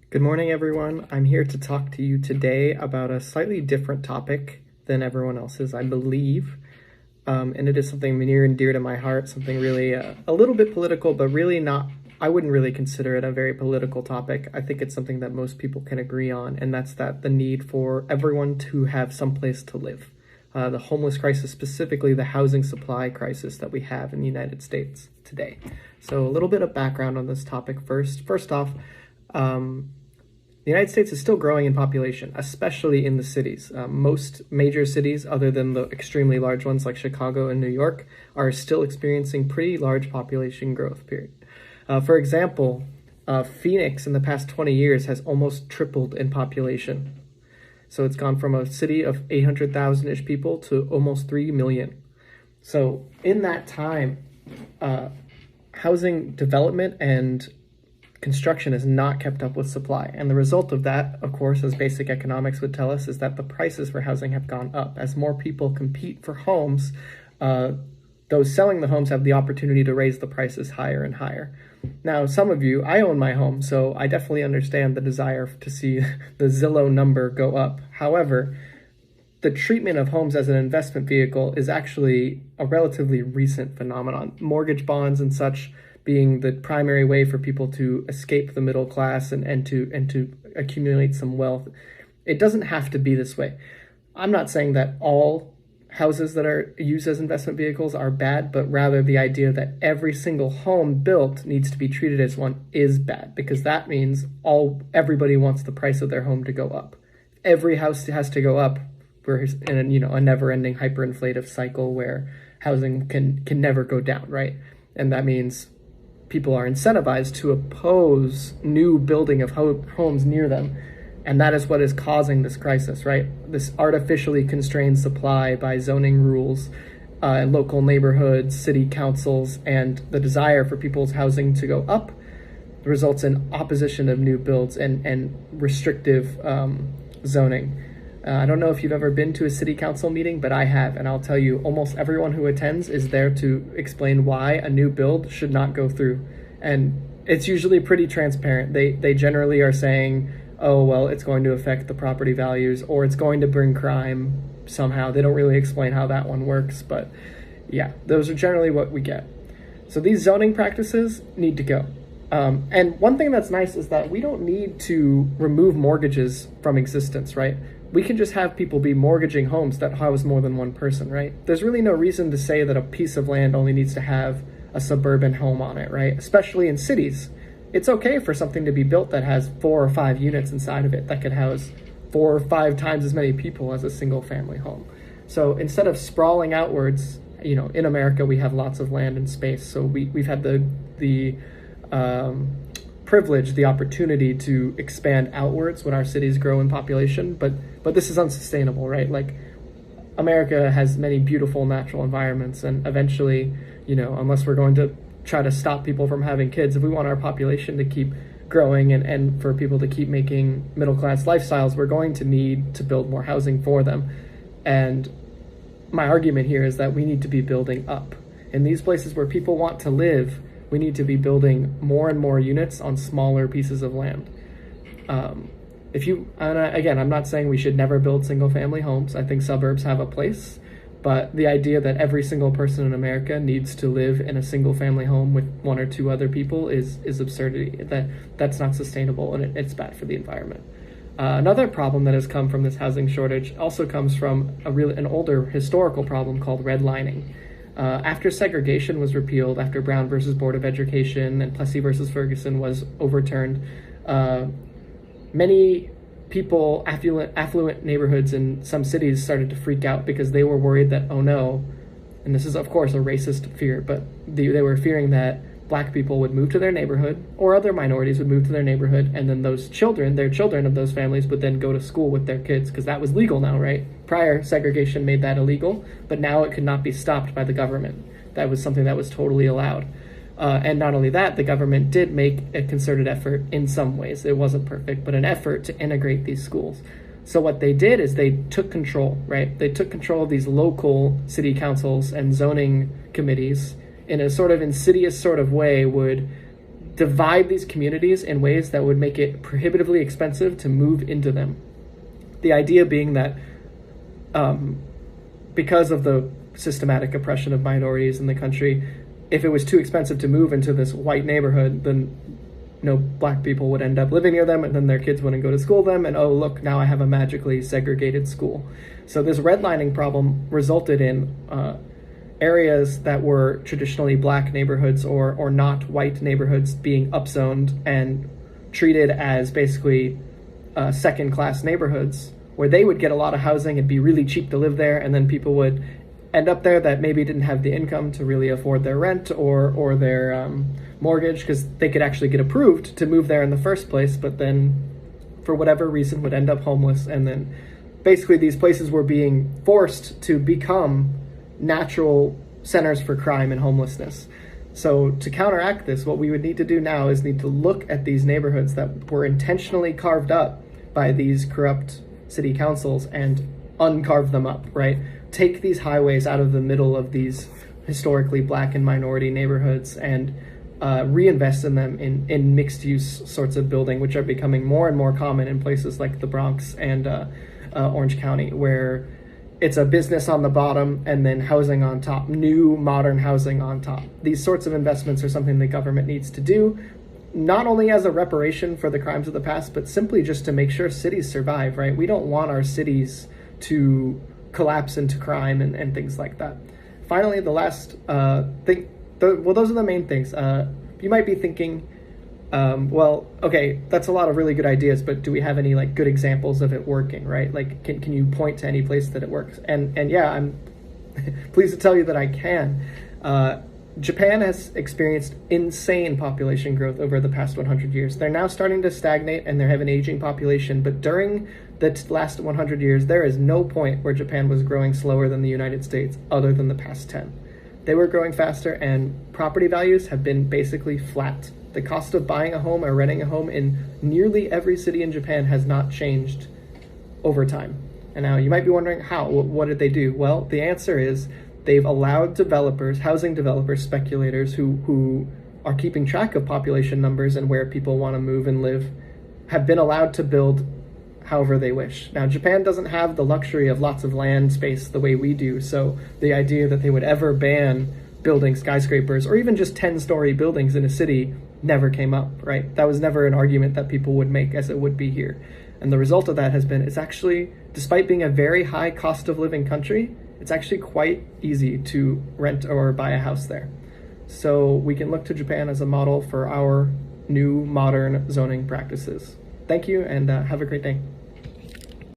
Good morning, everyone. I'm here to talk to you today about a slightly different topic than everyone else's, I believe. And it is something near and dear to my heart, something really a little bit political, but really not, I wouldn't really consider it a very political topic. I think it's something that most people can agree on, and that's that the need for everyone to have someplace to live. The homeless crisis, specifically the housing supply crisis that we have in the United States today. So a little bit of background on this topic first. First off, the United States is still growing in population, especially in the cities. Most major cities, other than the extremely large ones like Chicago and New York, are still experiencing pretty large population growth, period. For example, Phoenix in the past 20 years has almost tripled in population. So it's gone from a city of 800,000-ish people to almost 3 million. So in that time, housing development and construction has not kept up with supply. And the result of that, of course, as basic economics would tell us, is that the prices for housing have gone up. As more people compete for homes, those selling the homes have the opportunity to raise the prices higher and higher. Now, some of you, I own my home, so I definitely understand the desire to see the Zillow number go up. However, the treatment of homes as an investment vehicle is actually a relatively recent phenomenon. Mortgage bonds and such being the primary way for people to escape the middle class and to accumulate some wealth. It doesn't have to be this way. I'm not saying that all houses that are used as investment vehicles are bad, but rather the idea that every single home built needs to be treated as one is bad, because that means everybody wants the price of their home to go up. Every house has to go up. We're in a never-ending hyperinflative cycle where housing can never go down, right? And that means people are incentivized to oppose new building of homes near them. And that is what is causing this crisis, right? This artificially constrained supply by zoning rules, local neighborhoods, city councils, and the desire for people's housing to go up results in opposition of new builds and restrictive zoning. I don't know if you've ever been to a city council meeting, but I have, and I'll tell you, almost everyone who attends is there to explain why a new build should not go through. And it's usually pretty transparent. They generally are saying, oh, well, it's going to affect the property values, or it's going to bring crime somehow. They don't really explain how that one works, but yeah, those are generally what we get. So these zoning practices need to go. And one thing that's nice is that we don't need to remove mortgages from existence, right? We can just have people be mortgaging homes that house more than one person, right? There's really no reason to say that a piece of land only needs to have a suburban home on it, right? Especially in cities. It's okay for something to be built that has 4 or 5 units inside of it that could house 4 or 5 times as many people as a single family home. So instead of sprawling outwards, in America we have lots of land and space, so we've had the privilege, the opportunity to expand outwards when our cities grow in population, but this is unsustainable, right? Like, America has many beautiful natural environments, and eventually, unless we're going to try to stop people from having kids, if we want our population to keep growing and for people to keep making middle-class lifestyles, we're going to need to build more housing for them. And my argument here is that we need to be building up. In these places where people want to live, we need to be building more and more units on smaller pieces of land. Again, I'm not saying we should never build single-family homes. I think suburbs have a place, but the idea that every single person in America needs to live in a single-family home with 1 or 2 other people is absurdity. That's not sustainable, and it's bad for the environment. Another problem that has come from this housing shortage also comes from an older historical problem called redlining. After segregation was repealed, after Brown versus Board of Education and Plessy versus Ferguson was overturned, many people, affluent neighborhoods in some cities started to freak out because they were worried that, oh no, and this is of course a racist fear, but they were fearing that Black people would move to their neighborhood, or other minorities would move to their neighborhood, and then their children of those families would then go to school with their kids, because that was legal now, right? Prior, segregation made that illegal, but now it could not be stopped by the government. That was something that was totally allowed. And not only that, the government did make a concerted effort in some ways. It wasn't perfect, but an effort to integrate these schools. So what they did is they took control, right? They took control of these local city councils and zoning committees in a sort of insidious sort of way, would divide these communities in ways that would make it prohibitively expensive to move into them. The idea being that because of the systematic oppression of minorities in the country, if it was too expensive to move into this white neighborhood, then no black people would end up living near them, and then their kids wouldn't go to school them, and oh look, now I have a magically segregated school. So this redlining problem resulted in areas that were traditionally black neighborhoods or not white neighborhoods being upzoned and treated as basically second-class neighborhoods, where they would get a lot of housing and be really cheap to live there, and then people would end up there that maybe didn't have the income to really afford their rent or their mortgage, because they could actually get approved to move there in the first place, but then for whatever reason would end up homeless. And then basically these places were being forced to become natural centers for crime and homelessness. So to counteract this, what we would need to do now is need to look at these neighborhoods that were intentionally carved up by these corrupt city councils and uncarve them up, right? Take these highways out of the middle of these historically black and minority neighborhoods and reinvest in them in mixed-use sorts of building, which are becoming more and more common in places like the Bronx and Orange County, where it's a business on the bottom and then housing on top, new modern housing on top. These sorts of investments are something the government needs to do, not only as a reparation for the crimes of the past, but simply just to make sure cities survive, right? We don't want our cities to collapse into crime and things like that. Finally, the last thing, those are the main things. You might be thinking, well, okay, that's a lot of really good ideas, but do we have any like good examples of it working, right? Like, can you point to any place that it works? And yeah, I'm pleased to tell you that I can. Japan has experienced insane population growth over the past 100 years. They're now starting to stagnate and they have an aging population, but during the last 100 years, there is no point where Japan was growing slower than the United States other than the past 10. They were growing faster, and property values have been basically flat. The cost of buying a home or renting a home in nearly every city in Japan has not changed over time. And now you might be wondering how, what did they do? Well, the answer is they've allowed developers, housing developers, speculators who are keeping track of population numbers and where people want to move and live, have been allowed to build however they wish. Now, Japan doesn't have the luxury of lots of land space the way we do, so the idea that they would ever ban building skyscrapers or even just 10-story buildings in a city never came up, right? That was never an argument that people would make as it would be here. And the result of that has been, it's actually, despite being a very high cost of living country, it's actually quite easy to rent or buy a house there. So we can look to Japan as a model for our new modern zoning practices. Thank you, and have a great day.